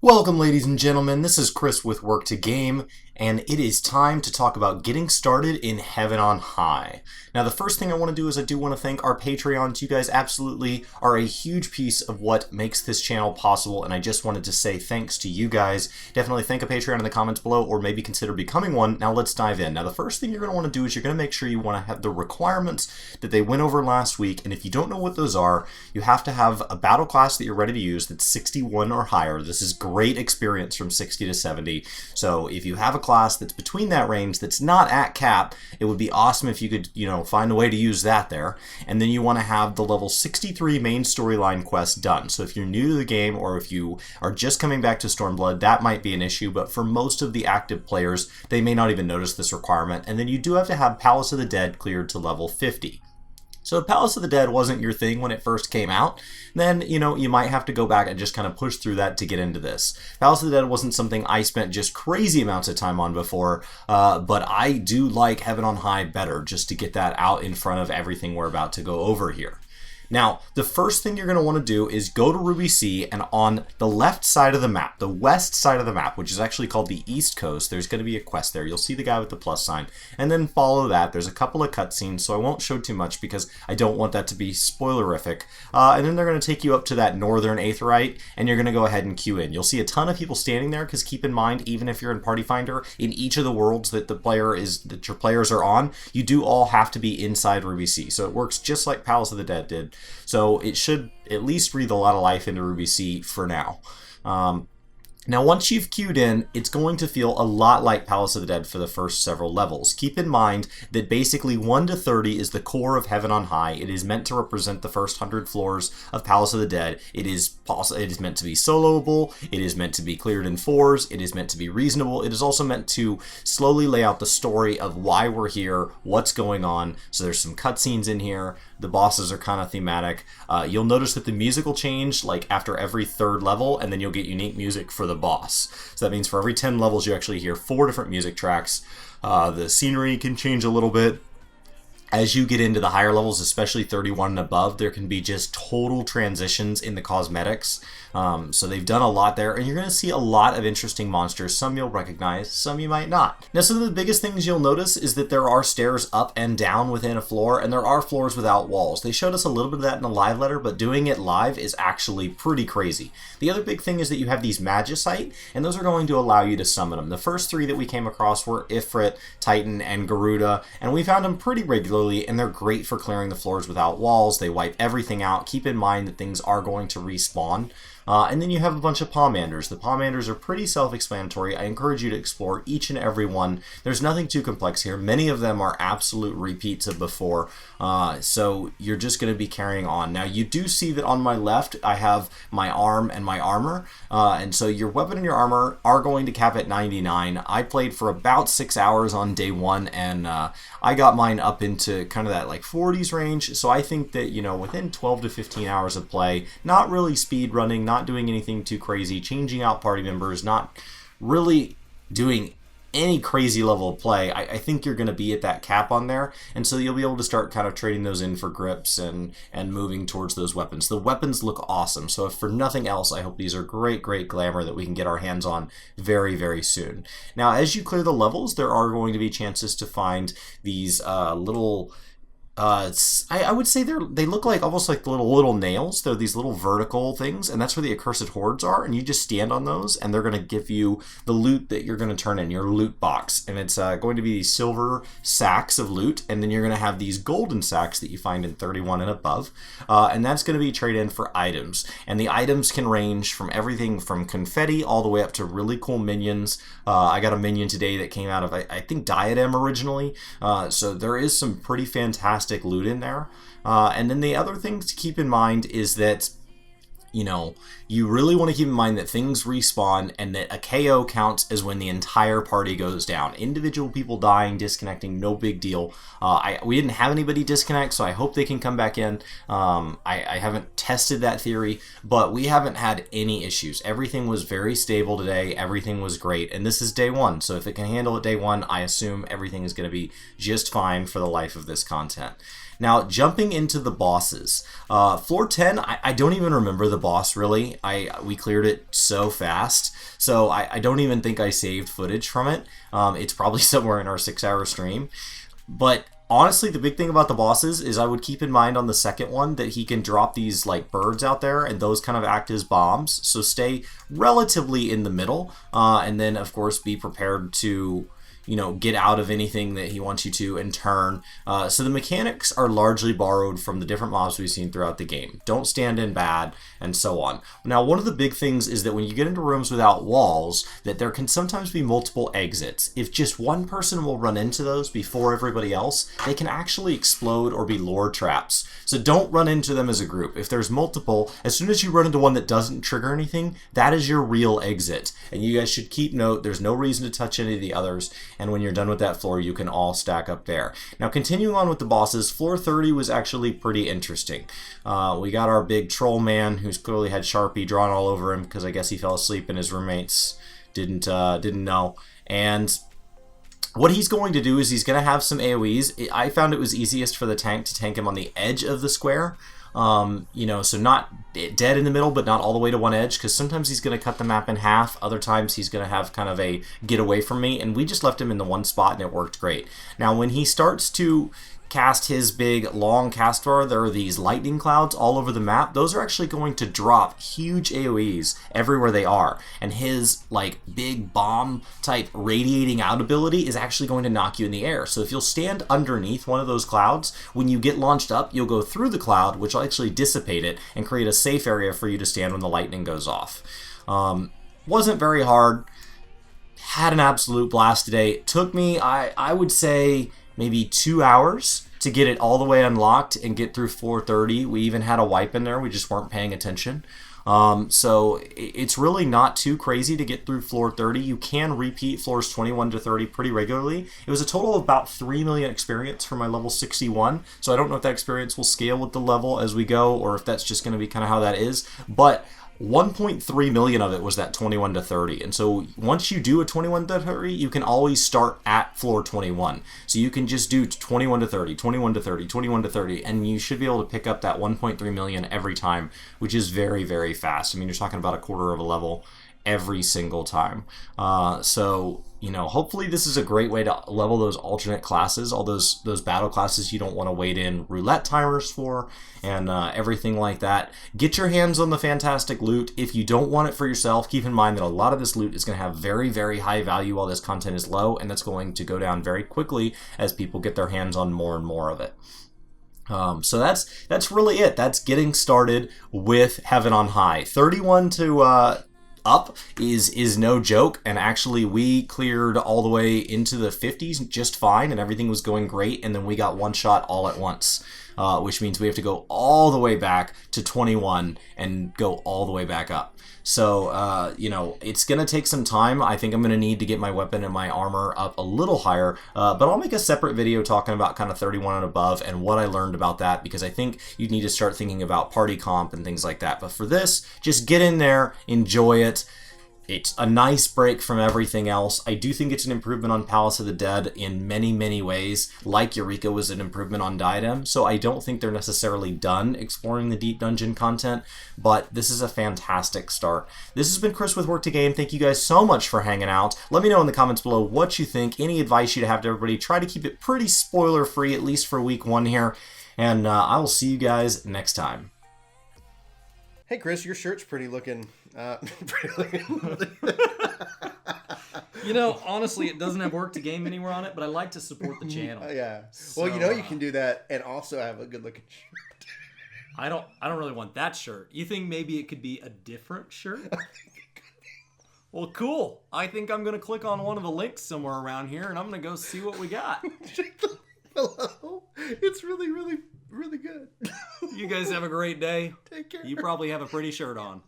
Welcome, ladies and gentlemen. This is Chris with Work to Game, and it is time to talk about getting started in Heaven on High. Now, the first thing I want to do is I do want to thank our Patreons. You guys absolutely are a huge piece of what makes this channel possible, and I just wanted to say thanks to you guys. Definitely thank a Patreon in the comments below, or maybe consider becoming one. Now, let's dive in. Now, the first thing you're going to want to do is you're going to make sure you want to have the requirements that they went over last week, and if you don't know what those are, you have to have a battle class that you're ready to use that's 61 or higher. This is great experience from 60 to 70. So if you have a class that's between that range that's not at cap, it would be awesome if you could, find a way to use that there. And then you want to have the level 63 main storyline quest done. So if you're new to the game or if you are just coming back to Stormblood, that might be an issue, but for most of the active players, they may not even notice this requirement. And then you do have to have Palace of the Dead cleared to level 50. So if Palace of the Dead wasn't your thing when it first came out, then, you might have to go back and just kind of push through that to get into this. Palace of the Dead wasn't something I spent just crazy amounts of time on before, but I do like Heaven on High better, just to get that out in front of everything we're about to go over here. Now, the first thing you're going to want to do is go to Ruby Sea, and on the left side of the map, the west side of the map, which is actually called the East Coast, there's going to be a quest there. You'll see the guy with the plus sign, and then follow that. There's a couple of cutscenes, so I won't show too much because I don't want that to be spoilerific. And then they're going to take you up to that northern aetheryte, and you're going to go ahead and queue in. You'll see a ton of people standing there, because keep in mind, even if you're in Party Finder, in each of the worlds that your players are on, you do all have to be inside Ruby Sea. So it works just like Palace of the Dead did. So it should at least breathe a lot of life into Ruby Sea for now. Now, once you've queued in, it's going to feel a lot like Palace of the Dead for the first several levels. Keep in mind that basically 1 to 30 is the core of Heaven on High. It is meant to represent the first 100 floors of Palace of the Dead. It is meant to be soloable. It is meant to be cleared in 4s. It is meant to be reasonable. It is also meant to slowly lay out the story of why we're here, what's going on. So there's some cutscenes in here. The bosses are kind of thematic. You'll notice that the music will change like after every 3rd level, and then you'll get unique music for the boss. So that means for every 10 levels you actually hear 4 different music tracks. The scenery can change a little bit. As you get into the higher levels, especially 31 and above, there can be just total transitions in the cosmetics. So they've done a lot there, and you're going to see a lot of interesting monsters. Some you'll recognize, some you might not. Now, some of the biggest things you'll notice is that there are stairs up and down within a floor, and there are floors without walls. They showed us a little bit of that in the live letter, but doing it live is actually pretty crazy. The other big thing is that you have these Magicite, and those are going to allow you to summon them. The first 3 that we came across were Ifrit, Titan, and Garuda, and we found them pretty regularly, and they're great for clearing the floors without walls. They wipe everything out. Keep in mind that things are going to respawn. And then you have a bunch of Pomanders. The Pomanders are pretty self-explanatory. I encourage you to explore each and every one. There's nothing too complex here. Many of them are absolute repeats of before, so you're just going to be carrying on. Now, you do see that on my left, I have my arm and my armor, and so your weapon and your armor are going to cap at 99. I played for about 6 hours on day 1, and I got mine up into kind of that like 40s range, so I think that, within 12 to 15 hours of play, not really speed running, not doing anything too crazy, changing out party members, not really doing any crazy level of play, I think you're going to be at that cap on there, and so you'll be able to start kind of trading those in for grips and moving towards those weapons. The weapons look awesome, so if for nothing else, I hope these are great glamour that we can get our hands on very, very soon. Now, as you clear the levels, there are going to be chances to find these little... I would say they look like almost like little nails. They're these little vertical things, and that's where the accursed hordes are, and you just stand on those, and they're going to give you the loot that you're going to turn in, your loot box. And it's going to be these silver sacks of loot, and then you're going to have these golden sacks that you find in 31 and above, and that's going to be trade in for items. And the items can range from everything from confetti all the way up to really cool minions. I got a minion today that came out of, I think, Diadem originally, so there is some pretty fantastic loot in there. And then the other thing to keep in mind is that you really want to keep in mind that things respawn, and that a KO counts as when the entire party goes down. Individual people dying, disconnecting, no big deal. We didn't have anybody disconnect, so I hope they can come back in. I haven't tested that theory, but we haven't had any issues. Everything was very stable today. Everything was great, and this is day 1, so if it can handle it day 1, I assume everything is going to be just fine for the life of this content. Now, jumping into the bosses. Floor 10, I don't even remember the boss, really. We cleared it so fast, so I don't even think I saved footage from it. It's probably somewhere in our 6-hour stream. But honestly, the big thing about the bosses is I would keep in mind on the second one that he can drop these like birds out there, and those kind of act as bombs. So stay relatively in the middle, and then of course be prepared to, you know, get out of anything that he wants you to and turn. So the mechanics are largely borrowed from the different mobs we've seen throughout the game. Don't stand in bad, and so on. Now, one of the big things is that when you get into rooms without walls, that there can sometimes be multiple exits. If just one person will run into those before everybody else, they can actually explode or be lore traps. So don't run into them as a group. If there's multiple, as soon as you run into one that doesn't trigger anything, that is your real exit. And you guys should keep note, there's no reason to touch any of the others. And when you're done with that floor, you can all stack up there. Now, continuing on with the bosses, floor 30 was actually pretty interesting. We got our big troll man, who's clearly had Sharpie drawn all over him because I guess he fell asleep and his roommates didn't know. And what he's going to do is he's going to have some AoEs. I found it was easiest for the tank to tank him on the edge of the square. You know, so not dead in the middle, but not all the way to one edge, because sometimes he's going to cut the map in half. Other times he's going to have kind of a get away from me, and we just left him in the one spot and it worked great. Now, when he starts to cast his big long cast bar, there are these lightning clouds all over the map. Those are actually going to drop huge AoEs everywhere they are, and his like big bomb type radiating out ability is actually going to knock you in the air. So if you'll stand underneath one of those clouds, when you get launched up, you'll go through the cloud, which will actually dissipate it and create a safe area for you to stand when the lightning goes off. Wasn't very hard. Had an absolute blast today. It took me, I would say, maybe 2 hours to get it all the way unlocked and get through 430. We even had a wipe in there. We just weren't paying attention. So it's really not too crazy to get through floor 30. You can repeat floors 21 to 30 pretty regularly. It was a total of about 3 million experience for my level 61. So I don't know if that experience will scale with the level as we go, or if that's just going to be kind of how that is. But 1.3 million of it was that 21 to 30. And so once you do a 21 to 30, you can always start at floor 21. So you can just do 21 to 30, 21 to 30, 21 to 30, and you should be able to pick up that 1.3 million every time, which is very, very fast. I mean, you're talking about a quarter of a level every single time. So, you know, hopefully this is a great way to level those alternate classes, all those battle classes you don't want to wait in roulette timers for, and everything like that. Get your hands on the fantastic loot. If you don't want it for yourself, keep in mind that a lot of this loot is going to have very, very high value while this content is low, and that's going to go down very quickly as people get their hands on more and more of it. So that's really it. That's getting started with Heaven on High. 31 to up is no joke, and actually we cleared all the way into the 50s just fine, and everything was going great, and then we got one shot all at once, which means we have to go all the way back to 21 and go all the way back up. So, you know, it's going to take some time. I think I'm going to need to get my weapon and my armor up a little higher, but I'll make a separate video talking about kind of 31 and above and what I learned about that, because I think you need to start thinking about party comp and things like that. But for this, just get in there, enjoy it. It's a nice break from everything else. I do think it's an improvement on Palace of the Dead in many, many ways, like Eureka was an improvement on Diadem, so I don't think they're necessarily done exploring the deep dungeon content, but this is a fantastic start. This has been Chris with Work to Game. Thank you guys so much for hanging out. Let me know in the comments below what you think, any advice you'd have to everybody. Try to keep it pretty spoiler-free, at least for week 1 here, and I will see you guys next time. Hey Chris, your shirt's pretty looking. You know, honestly, it doesn't have Work to Game anywhere on it, but I like to support the channel. Yeah. So, well, you know, you can do that and also have a good looking shirt. I don't really want that shirt. You think maybe it could be a different shirt? Well, cool. I think I'm going to click on one of the links somewhere around here, and I'm going to go see what we got. Hello. It's really, really, really good. You guys have a great day. Take care. You probably have a pretty shirt on.